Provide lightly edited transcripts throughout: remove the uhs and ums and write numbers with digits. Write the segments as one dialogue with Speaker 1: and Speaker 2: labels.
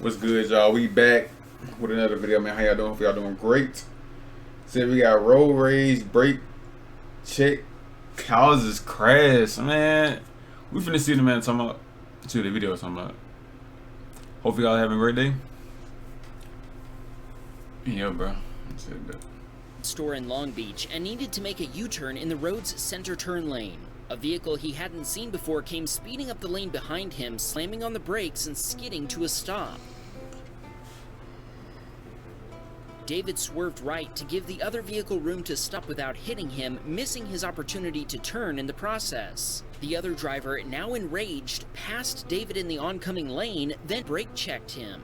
Speaker 1: What's good, y'all? We back with another video, man. How y'all doing? Hope y'all doing great. So we got road rage, brake check, causes crash, man. We finna see the man talking about, see the video talking about. Hopefully y'all having a great day. Yeah, bro. That's it, bro.
Speaker 2: Store in Long Beach and needed to make a U-turn in the road's center turn lane. A vehicle he hadn't seen before came speeding up the lane behind him, slamming on the brakes and skidding to a stop. David swerved right to give the other vehicle room to stop without hitting him, missing his opportunity to turn in the process. The other driver, now enraged, passed David in the oncoming lane, then brake checked him.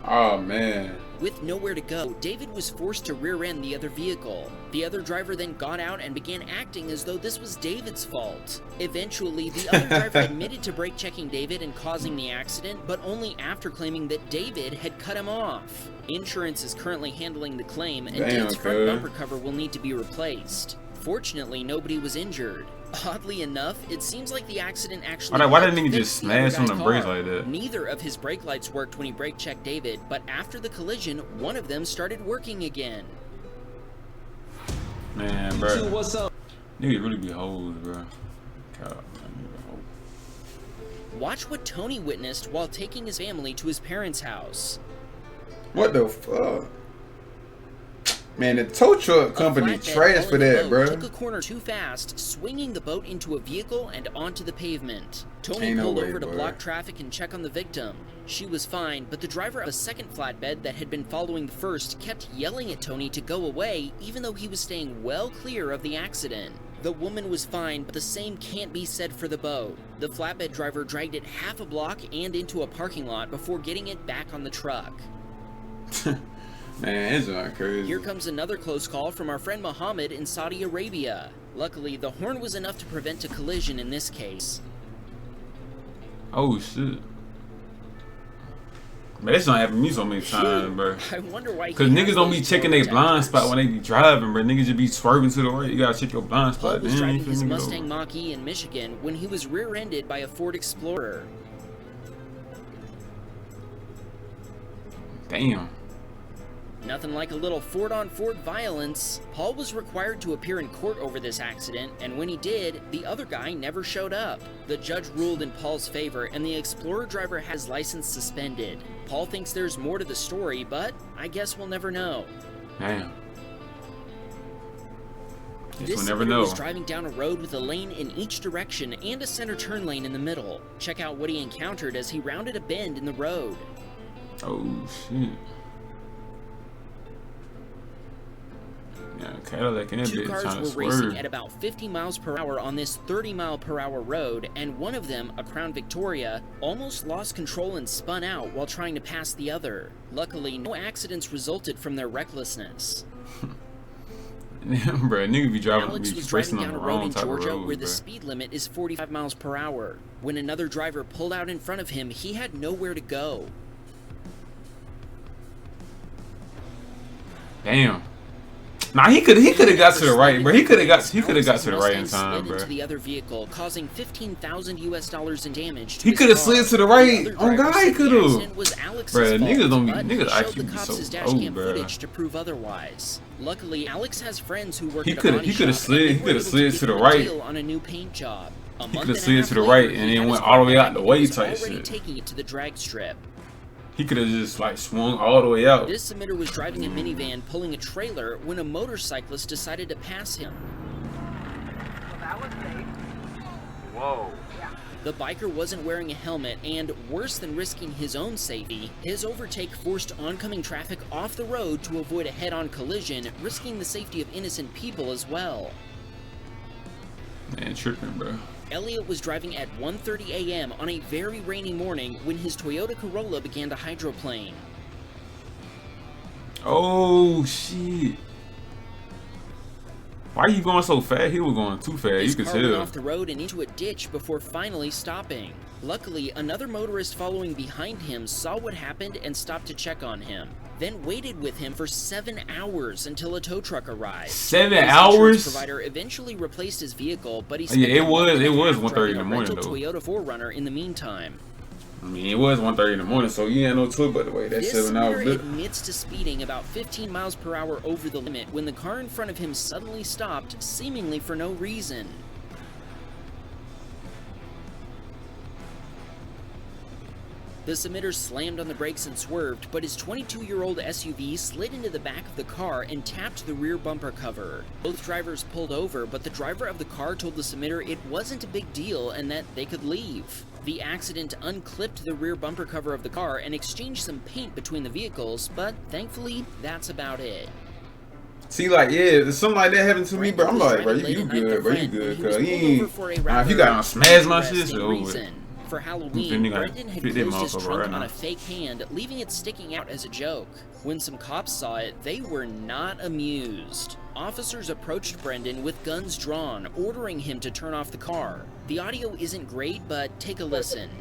Speaker 1: Oh, man.
Speaker 2: With nowhere to go, David was forced to rear-end the other vehicle. The other driver then got out and began acting as though this was David's fault. Eventually, the other driver admitted to brake checking David and causing the accident, but only after claiming that David had cut him off. Insurance is currently handling the claim, and David's front bumper cover will need to be replaced. Fortunately, nobody was injured. Oddly enough, it seems like the accident actually...
Speaker 1: Why didn't he just smash on the brakes like that?
Speaker 2: Neither of his brake lights worked when he brake checked David, but after the collision, one of them started working again.
Speaker 1: Man, bro.
Speaker 3: Dude, what's up?
Speaker 1: Nigga really be hoes, bro. God,
Speaker 2: Watch what Tony witnessed while taking his family to his parents' house.
Speaker 1: what the fuck? Man, the tow truck company trash for that, bro.
Speaker 2: Took a corner too fast, swinging the boat into a vehicle and onto the pavement. Tony pulled over to block traffic and check on the victim. She was fine, but the driver of a second flatbed that had been following the first kept yelling at Tony to go away, even though he was staying well clear of the accident. The woman was fine, but the same can't be said for the boat. The flatbed driver dragged it half a block and into a parking lot before getting it back on the truck.
Speaker 1: Man, it's not crazy.
Speaker 2: Here comes another close call from our friend Muhammad in Saudi Arabia. Luckily, the horn was enough to prevent a collision in this case.
Speaker 1: Oh, shit. Man, that's not happened to me so many times, bro.
Speaker 2: I wonder why.
Speaker 1: Cause niggas don't be checking their blind spot when they be driving, bro. Niggas just be swerving to the right. You gotta check your blind spot.
Speaker 2: Paul was driving his Mustang Mach-E in Michigan when he was rear-ended by a Ford Explorer.
Speaker 1: Damn.
Speaker 2: Nothing like a little Ford-on-Ford violence. Paul was required to appear in court over this accident, and when he did, the other guy never showed up. The judge ruled in Paul's favor, and the Explorer driver has his license suspended. Paul thinks there's more to the story, but I guess we'll never know.
Speaker 1: Damn.
Speaker 2: This
Speaker 1: we'll never know.
Speaker 2: was driving down a road with a lane in each direction and a center turn lane in the middle. Check out what he encountered as he rounded a bend in the road.
Speaker 1: Oh, shit. Cadillac and that
Speaker 2: Two
Speaker 1: bitch
Speaker 2: cars
Speaker 1: trying to
Speaker 2: were
Speaker 1: swerve.
Speaker 2: racing at about 50 miles per hour on this 30-mile-per-hour road, and one of them, a Crown Victoria, almost lost control and spun out while trying to pass the other. Luckily, no accidents resulted from their recklessness.
Speaker 1: Bro, nigga be driving,
Speaker 2: Alex was
Speaker 1: racing
Speaker 2: driving
Speaker 1: on
Speaker 2: down
Speaker 1: the
Speaker 2: a road
Speaker 1: wrong
Speaker 2: in
Speaker 1: type
Speaker 2: Georgia
Speaker 1: of road,
Speaker 2: where the
Speaker 1: bro.
Speaker 2: speed limit is 45 miles per hour. When another driver pulled out in front of him, he had nowhere to go.
Speaker 1: Damn. Nah, he could have got to the right, bro. He could have got to the right in time, bro.
Speaker 2: Into the other vehicle, causing $15,000 in damage.
Speaker 1: He could have slid to the right. Oh God, he could have.
Speaker 2: Was Alex's
Speaker 1: Bro,
Speaker 2: fault,
Speaker 1: niggas don't be
Speaker 2: but
Speaker 1: niggas
Speaker 2: he showed
Speaker 1: actually
Speaker 2: the
Speaker 1: be
Speaker 2: cops his
Speaker 1: so
Speaker 2: dash
Speaker 1: old,
Speaker 2: cam
Speaker 1: bro.
Speaker 2: footage to prove otherwise. Luckily, Alex has friends who work
Speaker 1: He
Speaker 2: at a
Speaker 1: could
Speaker 2: body
Speaker 1: have
Speaker 2: shop, and
Speaker 1: slid.
Speaker 2: they
Speaker 1: He
Speaker 2: were
Speaker 1: could have
Speaker 2: able
Speaker 1: slid
Speaker 2: to
Speaker 1: to
Speaker 2: give
Speaker 1: the
Speaker 2: him a
Speaker 1: right.
Speaker 2: deal on a new paint job.
Speaker 1: He could have slid to the right and then went all the way out the way type shit.
Speaker 2: Taking it to the drag strip.
Speaker 1: He could have just like swung all the way out.
Speaker 2: This submitter was driving a minivan pulling a trailer when a motorcyclist decided to pass him.
Speaker 3: Whoa.
Speaker 2: The biker wasn't wearing a helmet, and worse than risking his own safety, his overtake forced oncoming traffic off the road to avoid a head-on collision, risking the safety of innocent people as well.
Speaker 1: Man, tripping, bro.
Speaker 2: Elliot was driving at 1:30 a.m. on a very rainy morning when his Toyota Corolla began to hydroplane.
Speaker 1: Oh shit. Why are you going so fast? He was going too fast.
Speaker 2: His
Speaker 1: You could
Speaker 2: car went
Speaker 1: tell.
Speaker 2: off the road and into a ditch before finally stopping. Luckily, another motorist following behind him saw what happened and stopped to check on him. Then waited with him for 7 hours until a tow truck arrived.
Speaker 1: 7
Speaker 2: His
Speaker 1: hours?
Speaker 2: insurance provider eventually replaced his vehicle, but he
Speaker 1: Yeah, it
Speaker 2: spent
Speaker 1: was
Speaker 2: a month
Speaker 1: 1:30 in the
Speaker 2: driving a
Speaker 1: morning,
Speaker 2: rental
Speaker 1: though.
Speaker 2: Toyota 4Runner in the meantime.
Speaker 1: I mean, it was 1:30 in the morning, so you ain't no choice but to wait that
Speaker 2: This
Speaker 1: 7 hours.
Speaker 2: Scooter admits to speeding about 15 miles per hour over the limit when the car in front of him suddenly stopped, seemingly for no reason. The submitter slammed on the brakes and swerved, but his 22-year-old SUV slid into the back of the car and tapped the rear bumper cover. Both drivers pulled over, but the driver of the car told the submitter it wasn't a big deal and that they could leave. The accident unclipped the rear bumper cover of the car and exchanged some paint between the vehicles, but thankfully, that's about it.
Speaker 1: See, like, yeah, something like that happened to me, bro. I'm like, bro, you good, bro, you good, cuz he ain't. Nah, if you got on smash my shit, so over with.
Speaker 2: For Halloween,
Speaker 1: Finna
Speaker 2: Brendan had
Speaker 1: fit that
Speaker 2: closed his
Speaker 1: motherfucker
Speaker 2: trunk
Speaker 1: right
Speaker 2: on
Speaker 1: now.
Speaker 2: a fake hand, leaving it sticking out as a joke. When some cops saw it, they were not amused. Officers approached Brendan with guns drawn, ordering him to turn off the car. The audio isn't great, but take a listen.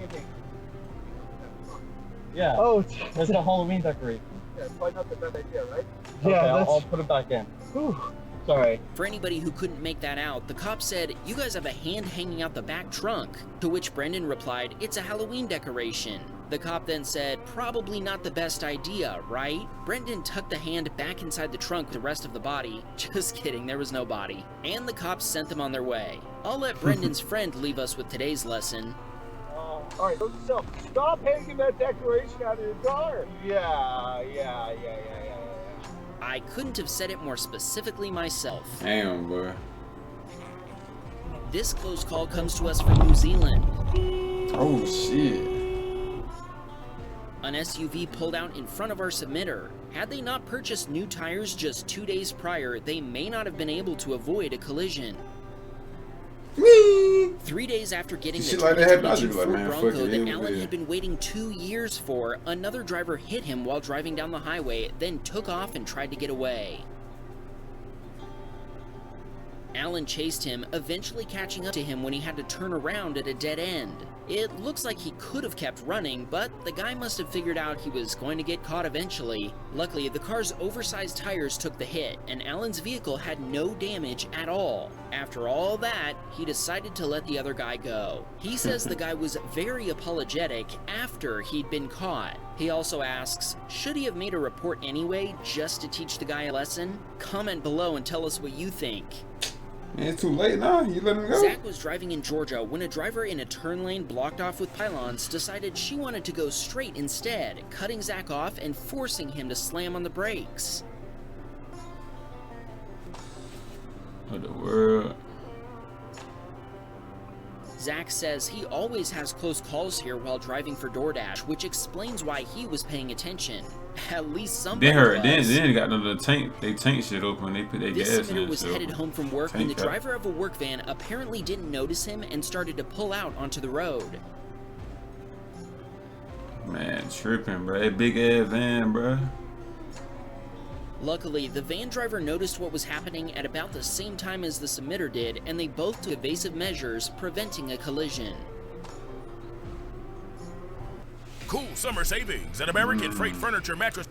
Speaker 4: Yeah.
Speaker 5: Oh,
Speaker 4: That's a Halloween decoration.
Speaker 5: yeah, probably not the best idea, right?
Speaker 4: Okay,
Speaker 5: Yeah,
Speaker 4: I'll
Speaker 5: that's.
Speaker 4: put it back in.
Speaker 5: Whew.
Speaker 4: Sorry.
Speaker 2: For anybody who couldn't make that out, the cop said, "You guys have a hand hanging out the back trunk." To which Brendan replied, "It's a Halloween decoration." The cop then said, "Probably not the best idea, right?" Brendan tucked the hand back inside the trunk with the rest of the body. Just kidding, there was no body. And the cops sent them on their way. I'll let Brendan's friend leave us with today's lesson.
Speaker 5: All right, so stop hanging that decoration out of your car. Yeah.
Speaker 2: I couldn't have said it more specifically myself.
Speaker 1: Damn, bro.
Speaker 2: This close call comes to us from New Zealand.
Speaker 1: Oh, shit.
Speaker 2: An SUV pulled out in front of our submitter. Had they not purchased new tires just 2 days prior, they may not have been able to avoid a collision.
Speaker 1: Whee!
Speaker 2: 3 days after getting the
Speaker 1: Shit like that happened, I
Speaker 2: 2022
Speaker 1: just be like,
Speaker 2: Ford
Speaker 1: man,
Speaker 2: Bronco
Speaker 1: fuck it,
Speaker 2: that
Speaker 1: it
Speaker 2: Alan
Speaker 1: was-
Speaker 2: had been waiting 2 years for, another driver hit him while driving down the highway, then took off and tried to get away. Alan chased him, eventually catching up to him when he had to turn around at a dead end. It looks like he could have kept running, but the guy must have figured out he was going to get caught eventually. Luckily, the car's oversized tires took the hit, and Alan's vehicle had no damage at all. After all that, he decided to let the other guy go. He says the guy was very apologetic after he'd been caught. He also asks, should he have made a report anyway, just to teach the guy a lesson? Comment below and tell us what you think.
Speaker 1: Man, it's too late now. You let him go.
Speaker 2: Zach was driving in Georgia when a driver in a turn lane blocked off with pylons decided she wanted to go straight instead, cutting Zach off and forcing him to slam on the brakes.
Speaker 1: What the world?
Speaker 2: Zach says he always has close calls here while driving for DoorDash, which explains why he was paying attention. At least somebody was.
Speaker 1: Then they got the tank. They tank shit open. They put their
Speaker 2: This
Speaker 1: gas in.
Speaker 2: submitter was
Speaker 1: so.
Speaker 2: headed home from work when the
Speaker 1: Tank up.
Speaker 2: driver of a work van apparently didn't notice him and started to pull out onto the road.
Speaker 1: Man, tripping, bro. That big ass van, bro.
Speaker 2: Luckily, the van driver noticed what was happening at about the same time as the submitter did, and they both took evasive measures, preventing a collision.
Speaker 6: Cool summer savings at American Freight Furniture Mattress.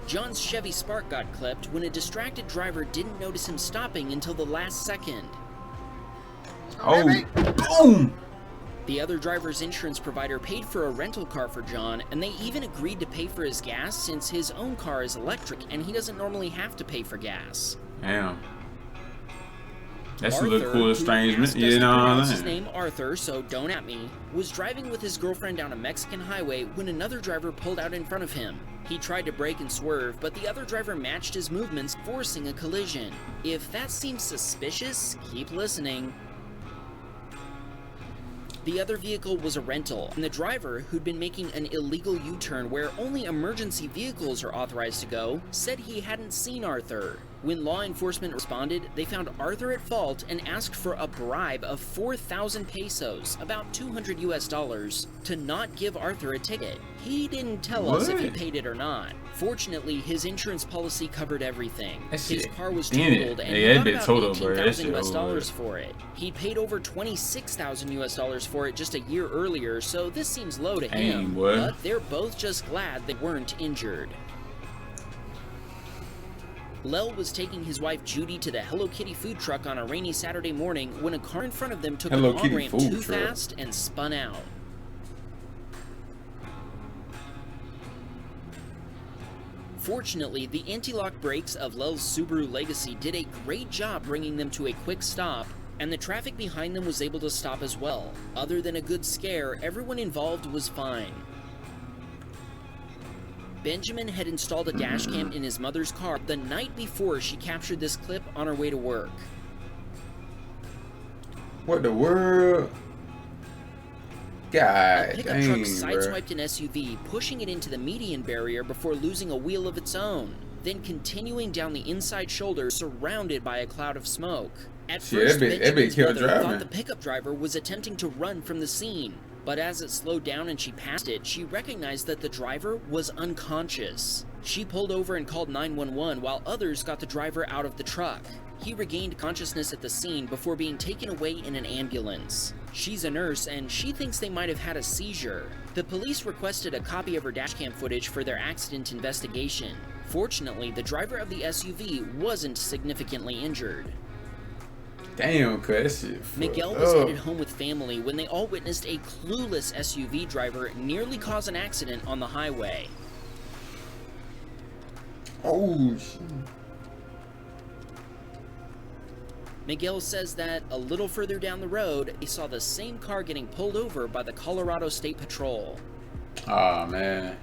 Speaker 2: John's Chevy Spark got clipped when a distracted driver didn't notice him stopping until the last second.
Speaker 1: Oh, boom!
Speaker 2: The other driver's insurance provider paid for a rental car for John, and they even agreed to pay for his gas since his own car is electric and he doesn't normally have to pay for gas.
Speaker 1: Damn. That's a
Speaker 2: Arthur,
Speaker 1: little cool
Speaker 2: who
Speaker 1: estrangement.
Speaker 2: asked us
Speaker 1: You
Speaker 2: to
Speaker 1: know what
Speaker 2: pronounce
Speaker 1: I'm
Speaker 2: his
Speaker 1: saying?
Speaker 2: name Arthur, so don't at me, was driving with his girlfriend down a Mexican highway when another driver pulled out in front of him. He tried to brake and swerve, but the other driver matched his movements, forcing a collision. If that seems suspicious, keep listening. The other vehicle was a rental, and the driver, who'd been making an illegal U-turn where only emergency vehicles are authorized to go, said he hadn't seen Arthur. When law enforcement responded, they found Arthur at fault and asked for a bribe of 4,000 pesos, about $200 US, to not give Arthur a ticket. He didn't tell us if he paid it or not. Fortunately, his insurance policy covered everything. His car was totaled and he got about $18,000 US for it. He paid over $26,000 US for it just a year earlier, so this seems low to him. But they're both just glad they weren't injured. Lel was taking his wife Judy to the Hello Kitty food truck on a rainy Saturday morning when a car in front of them took an on-ramp too fast and spun out. Fortunately, the anti-lock brakes of Lel's Subaru Legacy did a great job bringing them to a quick stop, and the traffic behind them was able to stop as well. Other than a good scare, everyone involved was fine. Benjamin had installed a dash cam in his mother's car the night before she captured this clip on her way to work.
Speaker 1: What the world? God
Speaker 2: a pickup truck sideswiped an SUV, pushing it into the median barrier before losing a wheel of its own, then continuing down the inside shoulder surrounded by a cloud of smoke. At first, Benjamin's mother thought the pickup driver was attempting to run from the scene, but as it slowed down and she passed it, she recognized that the driver was unconscious. She pulled over and called 911 while others got the driver out of the truck. He regained consciousness at the scene before being taken away in an ambulance. She's a nurse and she thinks they might have had a seizure. The police requested a copy of her dashcam footage for their accident investigation. Fortunately, the driver of the SUV wasn't significantly injured.
Speaker 1: Damn, cuz
Speaker 2: Miguel was headed home with family when they all witnessed a clueless SUV driver nearly cause an accident on the highway.
Speaker 1: Oh, shit.
Speaker 2: Miguel says that a little further down the road, he saw the same car getting pulled over by the Colorado State Patrol.
Speaker 1: Oh, man.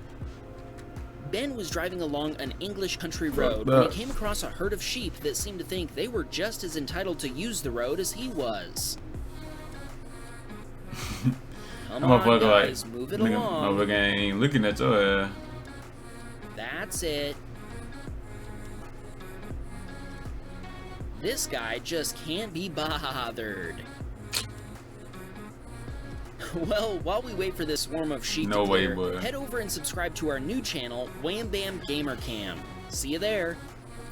Speaker 2: Ben was driving along an English country road when he came across a herd of sheep that seemed to think they were just as entitled to use the road as he was. Come on, guys, move it along.
Speaker 1: Motherfucker ain't looking at your ass.
Speaker 2: That's it. This guy just can't be bothered. Well, while we wait for this swarm of sheep to clear, head over and subscribe to our new channel, Wham Bam Gamer Cam. See you there.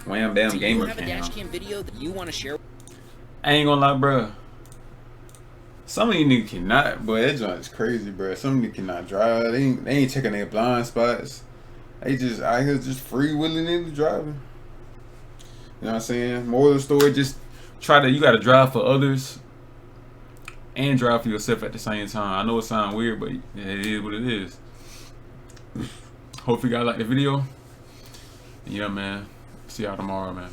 Speaker 1: Wham Bam Gamer Cam.
Speaker 2: Do you have a dash cam video that you want to share?
Speaker 1: I ain't gonna lie, bro. Some of you niggas cannot, but that joint is crazy, bro. Some of you cannot drive. They ain't checking their blind spots. They just out here just free willy-nilly driving. You know what I'm saying? Moral of the story, just you gotta drive for others and drive for yourself at the same time. I know it sounds weird, but it is what it is. Hope you guys like the video. Yeah, man. See y'all tomorrow, man.